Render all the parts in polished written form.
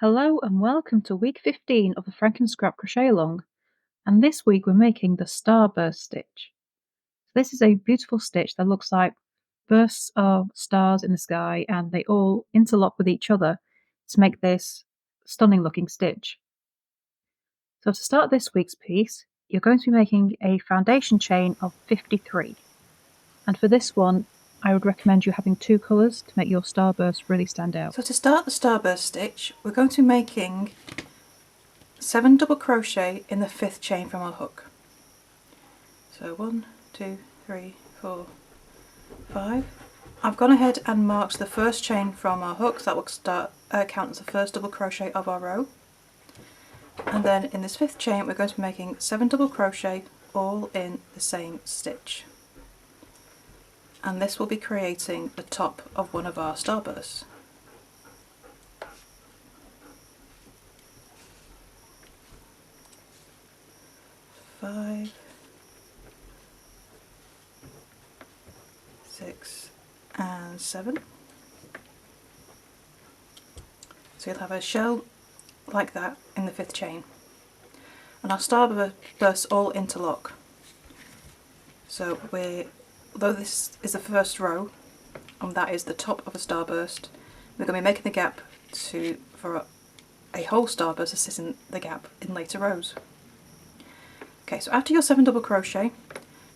Hello and welcome to week 15 of the FrankenScrap Crochet Along, and this week we're making the Starburst stitch. This is a beautiful stitch that looks like bursts of stars in the sky and they all interlock with each other to make this stunning looking stitch. So to start this week's piece, you're going to be making a foundation chain of 53. And for this one, I would recommend you having two colours to make your starburst really stand out. So to start the starburst stitch, we're going to be making 7 double crochet in the 5th chain from our hook. So 1, 2, 3, 4, 5. I've gone ahead and marked the first chain from our hook, so that will count as the first double crochet of our row. And then in this 5th chain we're going to be making 7 double crochet all in the same stitch. And this will be creating the top of one of our starbursts. Five, 6 and 7. So you'll have a shell like that in the 5th chain. And our starbursts all interlock. So although this is the first row, and that is the top of a starburst, we're going to be making the gap for a whole starburst to sit in the gap in later rows. Okay, so after your 7 double crochet,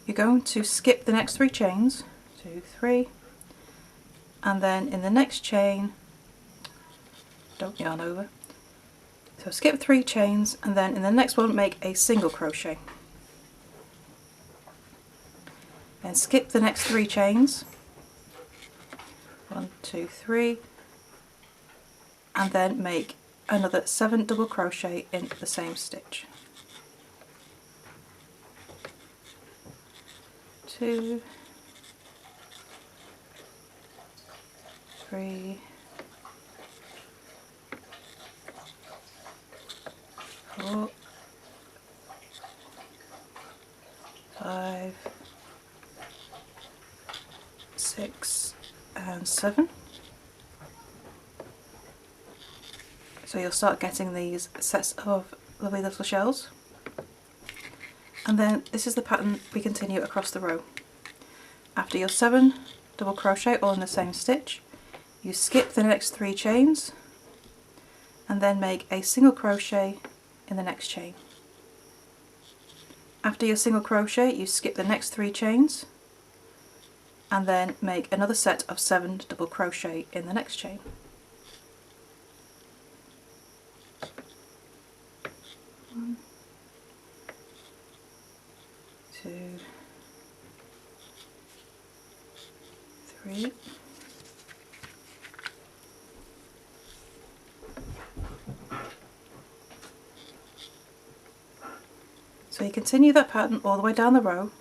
you're going to skip the next 3 chains, 2, 3, and then in the next chain, don't yarn over, so skip 3 chains and then in the next one make a single crochet. And skip the next 3 chains, 1, 2, 3, and then make another 7 double crochet in the same stitch. 2, 3, 4, 5, 6 and 7. So you'll start getting these sets of lovely little shells. And then this is the pattern we continue across the row. After your 7 double crochet all in the same stitch, you skip the next 3 chains and then make a single crochet in the next chain. After your single crochet, you skip the next 3 chains and then make another set of 7 double crochet in the next chain. One, 2, 3, 4. So you continue that pattern all the way down the row.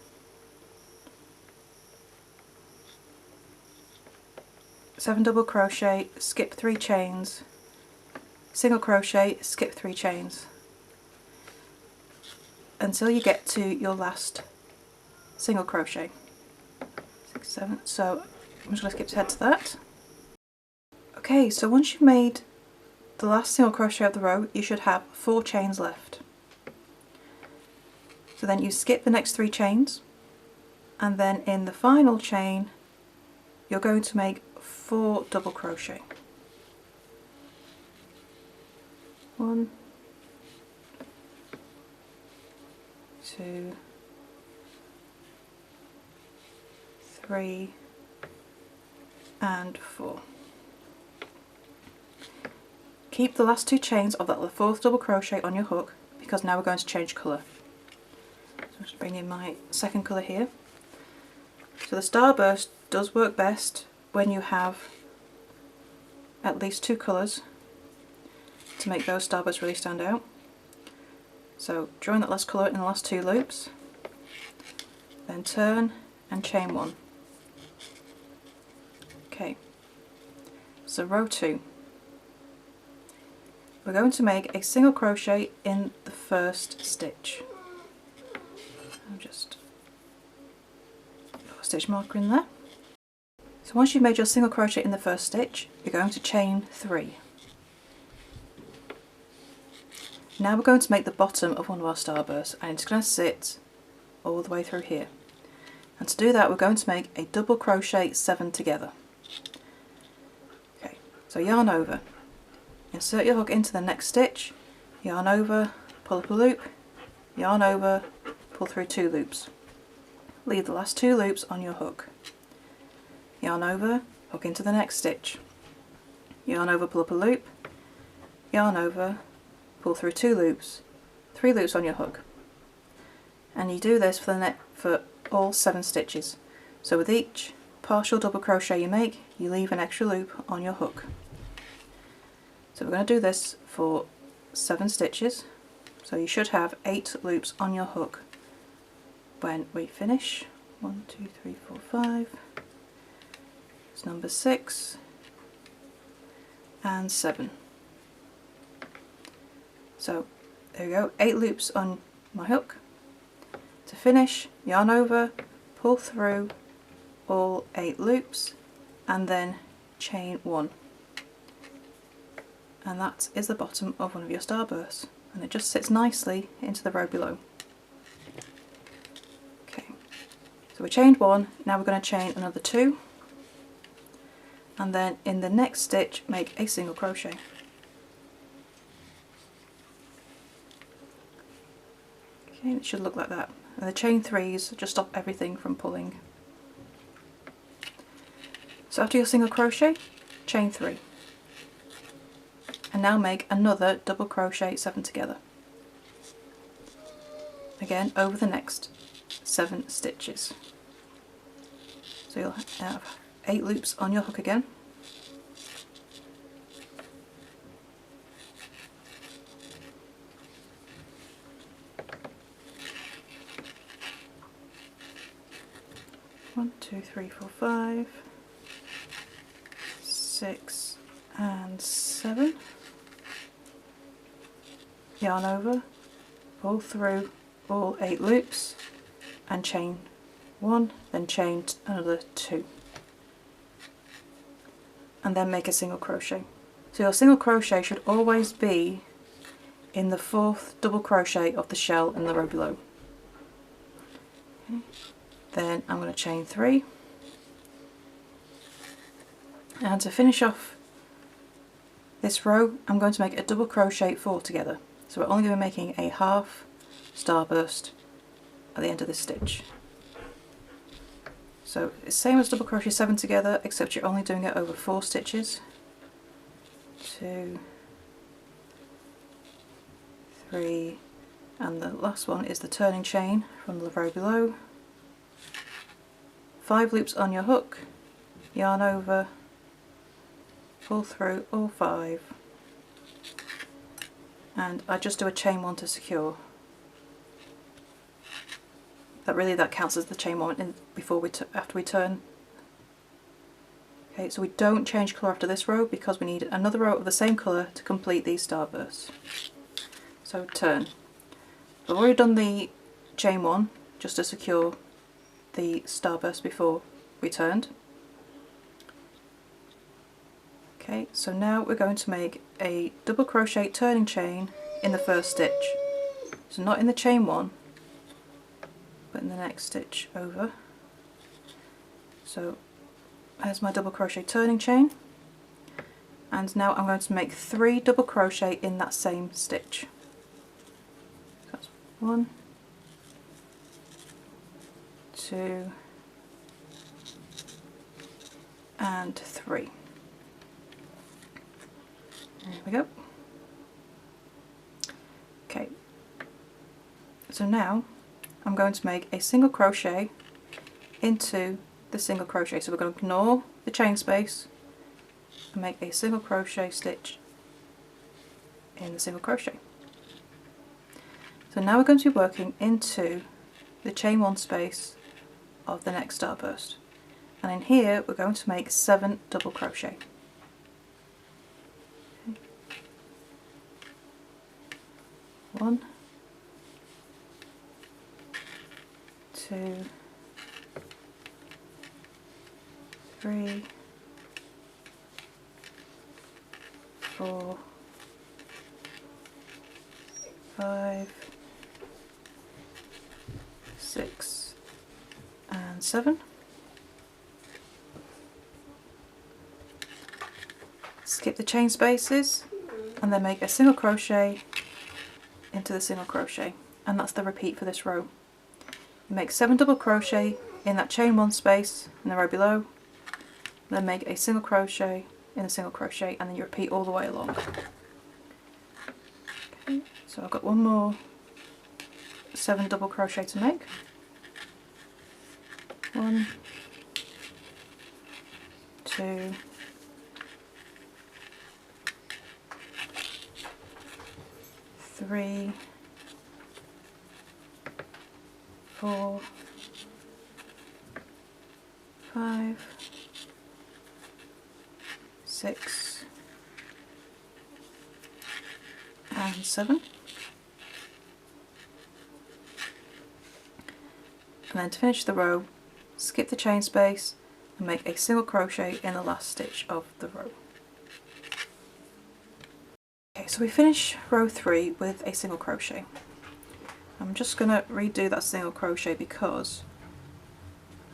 Seven double crochet, skip 3 chains, single crochet, skip 3 chains, until you get to your last single crochet. 6, 7. So I'm just going to skip ahead to that. Okay, so once you've made the last single crochet of the row, you should have 4 chains left. So then you skip the next 3 chains, and then in the final chain you're going to make 4 double crochet. 1, 2, 3 and 4. Keep the last 2 chains of that 4th double crochet on your hook, because now we're going to change colour. So I'm just bring in my second colour here. So the starburst does work best when you have at least 2 colours to make those starbursts really stand out. So join that last colour in the last 2 loops, then turn and chain 1. Okay, so row 2. We're going to make a single crochet in the first stitch. I'll just put a stitch marker in there. So once you've made your single crochet in the first stitch, you're going to chain 3. Now we're going to make the bottom of one of our starbursts, and it's going to sit all the way through here. And to do that, we're going to make a double crochet 7 together. Okay, so yarn over, insert your hook into the next stitch, yarn over, pull up a loop, yarn over, pull through 2 loops. Leave the last 2 loops on your hook. Yarn over, hook into the next stitch. Yarn over, pull up a loop, yarn over, pull through 2 loops, 3 loops on your hook. And you do this for all 7 stitches. So with each partial double crochet you make, you leave an extra loop on your hook. So we're going to do this for 7 stitches. So you should have 8 loops on your hook when we finish. 1, 2, 3, 4, 5. It's number 6 and 7. So there we go, 8 loops on my hook. To finish, yarn over, pull through all 8 loops and then chain 1. And that is the bottom of one of your starbursts, and it just sits nicely into the row below. Okay, so we chained 1, now we're going to chain another 2, and then in the next stitch make a single crochet. Okay, it should look like that. And the chain 3s just stop everything from pulling. So after your single crochet, chain 3. And now make another double crochet 7 together. Again over the next 7 stitches. So you'll have 8 loops on your hook again. One, 2, 3, 4, 5, 6 and 7. Yarn over, pull through all 8 loops and chain 1, then chain another 2, and then make a single crochet. So your single crochet should always be in the 4th double crochet of the shell in the row below. Okay. Then I'm going to chain 3, and to finish off this row I'm going to make a double crochet 4 together. So we're only going to be making a half starburst at the end of this stitch. So it's same as double crochet 7 together, except you're only doing it over 4 stitches. 2, 3, and the last one is the turning chain from the row below. 5 loops on your hook, yarn over, pull through all 5, and I just do a chain 1 to secure. That counts as the chain 1 after we turn. Okay, so we don't change colour after this row because we need another row of the same colour to complete these starbursts. So turn. I've already done the chain 1 just to secure the starburst before we turned. Okay, so now we're going to make a double crochet turning chain in the first stitch. So not in the chain 1, but in the next stitch over. So there's my double crochet turning chain, and now I'm going to make 3 double crochet in that same stitch. So that's 1, 2 and 3. There we go. Okay, so now I'm going to make a single crochet into the single crochet. So we're going to ignore the chain space and make a single crochet stitch in the single crochet. So now we're going to be working into the chain 1 space of the next starburst, and in here we're going to make 7 double crochet. Okay. 1, 2, 3, 4, 5, 6 and 7. Skip the chain spaces and then make a single crochet into the single crochet, and that's the repeat for this row. You make 7 double crochet in that chain 1 space in the row below, then make a single crochet in a single crochet, and then you repeat all the way along. Okay, so I've got one more 7 double crochet to make. 1, 2, 3, 4, 5, 6 and 7. And then to finish the row, skip the chain space and make a single crochet in the last stitch of the row. Okay, so we finish row 3 with a single crochet. I'm just going to redo that single crochet because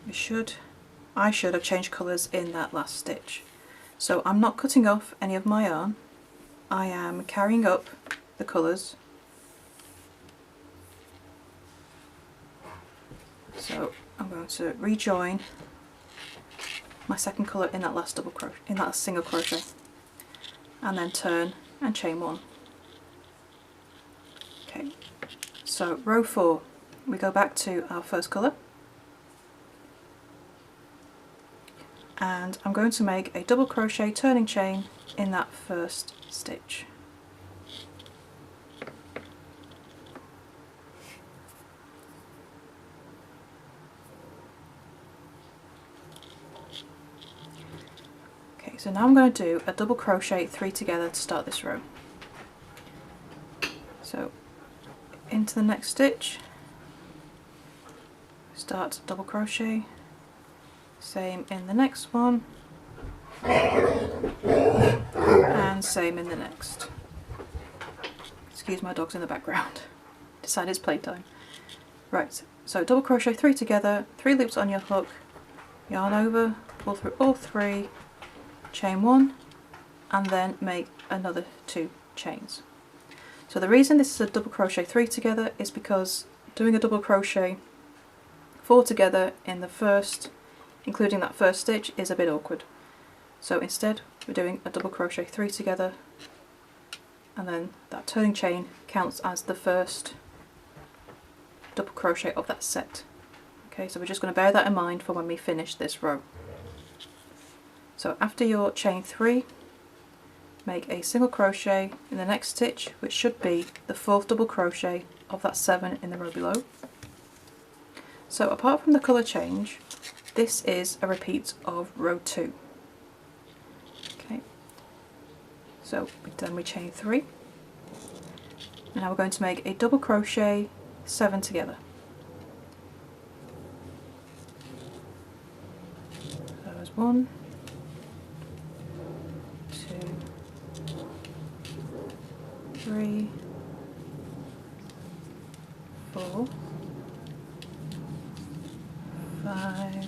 I should have changed colours in that last stitch. So I'm not cutting off any of my yarn, I am carrying up the colours. So I'm going to rejoin my second colour in that last double crochet, in that single crochet, and then turn and chain 1. Okay, so row 4, we go back to our first colour, and I'm going to make a double crochet turning chain in that first stitch. Okay, so now I'm going to do a double crochet 3 together to start this row. So into the next stitch, start double crochet, same in the next one, and same in the next. Excuse my dog's in the background. Decided it's playtime. Right, so double crochet 3 together, 3 loops on your hook, yarn over, pull through all 3, chain 1, and then make another 2 chains. So the reason this is a double crochet 3 together is because doing a double crochet 4 together in the first, including that first stitch, is a bit awkward. So instead we're doing a double crochet 3 together, and then that turning chain counts as the first double crochet of that set. Okay, so we're just going to bear that in mind for when we finish this row. So after your chain 3, make a single crochet in the next stitch, which should be the 4th double crochet of that 7 in the row below. So apart from the colour change, this is a repeat of row 2. Okay, so then we chain 3, and now we're going to make a double crochet 7 together. So there's 1, 3, 4, 5,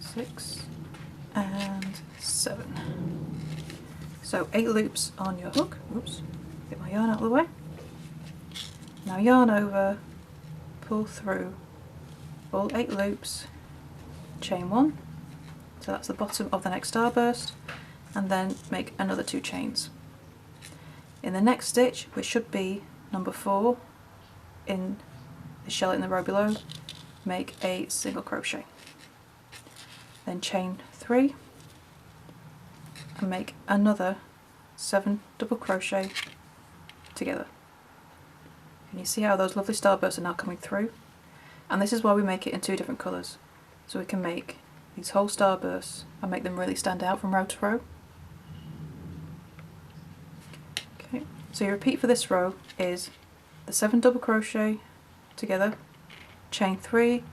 6 and 7. So 8 loops on your hook. Oops, get my yarn out of the way. Now yarn over, pull through all 8 loops, chain 1, so that's the bottom of the next starburst, and then make another 2 chains. In the next stitch, which should be number 4 in the shell in the row below, make a single crochet. Then chain 3 and make another 7 double crochet together. Can you see how those lovely starbursts are now coming through? And this is why we make it in 2 different colours, so we can make these whole starbursts and make them really stand out from row to row. Okay, so your repeat for this row is the 7 double crochet together, chain 3,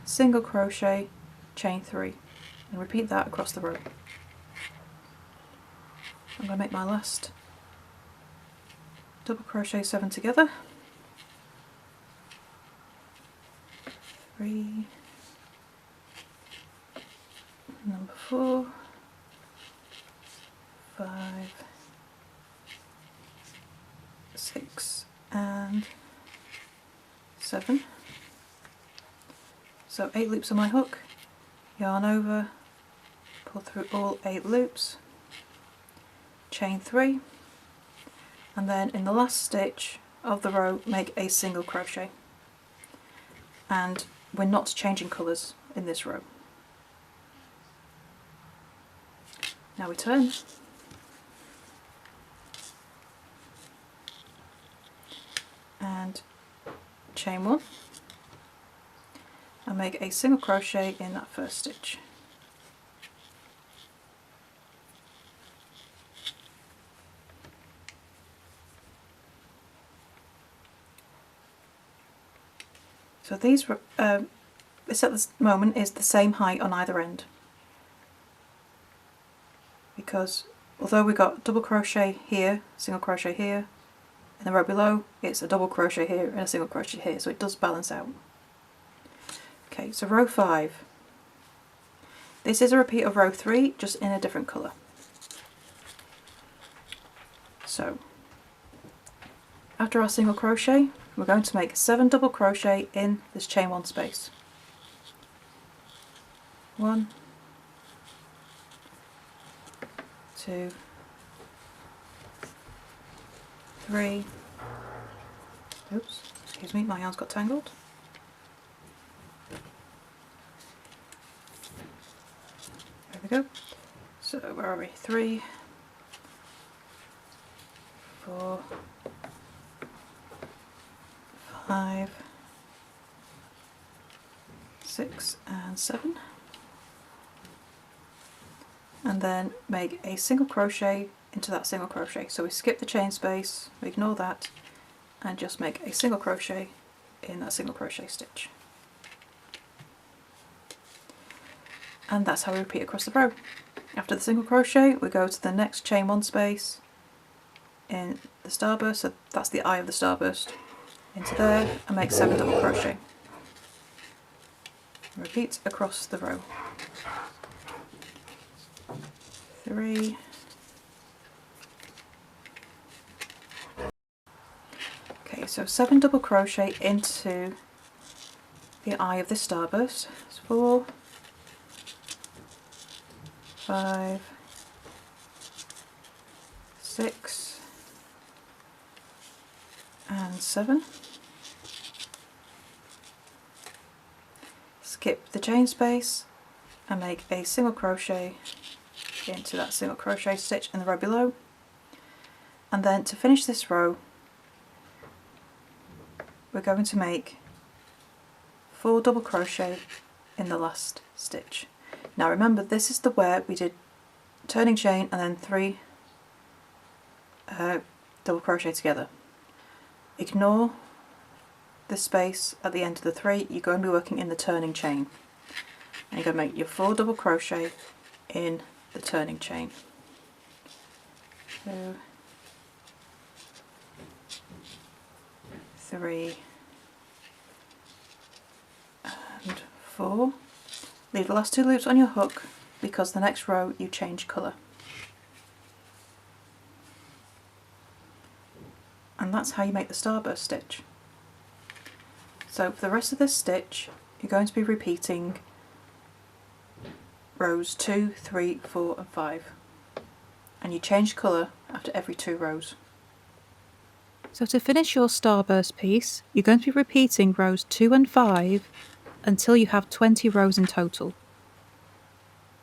single crochet, chain 3, and repeat that across the row. I'm going to make my last double crochet 7 together, 3, number 4, 5, 6 and 7. So 8 loops on my hook, yarn over, pull through all 8 loops, chain 3, and then in the last stitch of the row make a single crochet. And we're not changing colours in this row. Now we turn and chain 1 and make a single crochet in that first stitch. So these this at this moment is the same height on either end, because although we got double crochet here, single crochet here, in the row below it's a double crochet here and a single crochet here, so it does balance out. Okay, so row 5. This is a repeat of row 3, just in a different colour. So after our single crochet, we're going to make 7 double crochet in this chain 1 space. 1, 2, 3, oops, excuse me, my yarn's got tangled. There we go. So where are we? 3, 4, 5, 6 and 7, and then make a single crochet into that single crochet. So we skip the chain space, we ignore that, and just make a single crochet in that single crochet stitch. And that's how we repeat across the row. After the single crochet, we go to the next chain 1 space in the starburst, so that's the eye of the starburst, into there, and make 7 double crochet. Repeat across the row. 3, okay, so 7 double crochet into the eye of the starburst. It's 4, 5, 6 and 7. Skip the chain space and make a single crochet into that single crochet stitch in the row below, and then to finish this row we're going to make 4 double crochet in the last stitch. Now remember, this is the where we did turning chain and then 3 double crochet together. Ignore the space at the end of the 3, you're going to be working in the turning chain, and you're going to make your 4 double crochet in the turning chain. 2, 3 and 4. Leave the last 2 loops on your hook because the next row you change colour. And that's how you make the starburst stitch. So for the rest of this stitch you're going to be repeating rows 2, 3, 4 and 5, and you change colour after every 2 rows. So to finish your starburst piece you're going to be repeating rows 2 and 5 until you have 20 rows in total.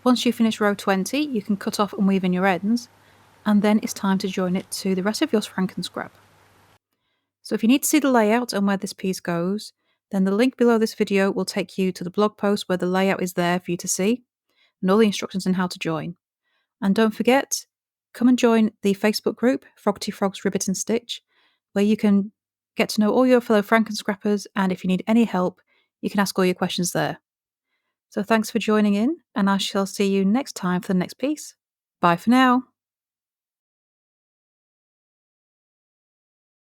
Once you finish row 20 you can cut off and weave in your ends, and then it's time to join it to the rest of your FrankenScrap. So if you need to see the layout and where this piece goes, then the link below this video will take you to the blog post where the layout is there for you to see, and all the instructions on how to join. And don't forget, come and join the Facebook group, Froggity Frogs Ribbit and Stitch, where you can get to know all your fellow FrankenScrappers, and if you need any help, you can ask all your questions there. So thanks for joining in, and I shall see you next time for the next piece. Bye for now.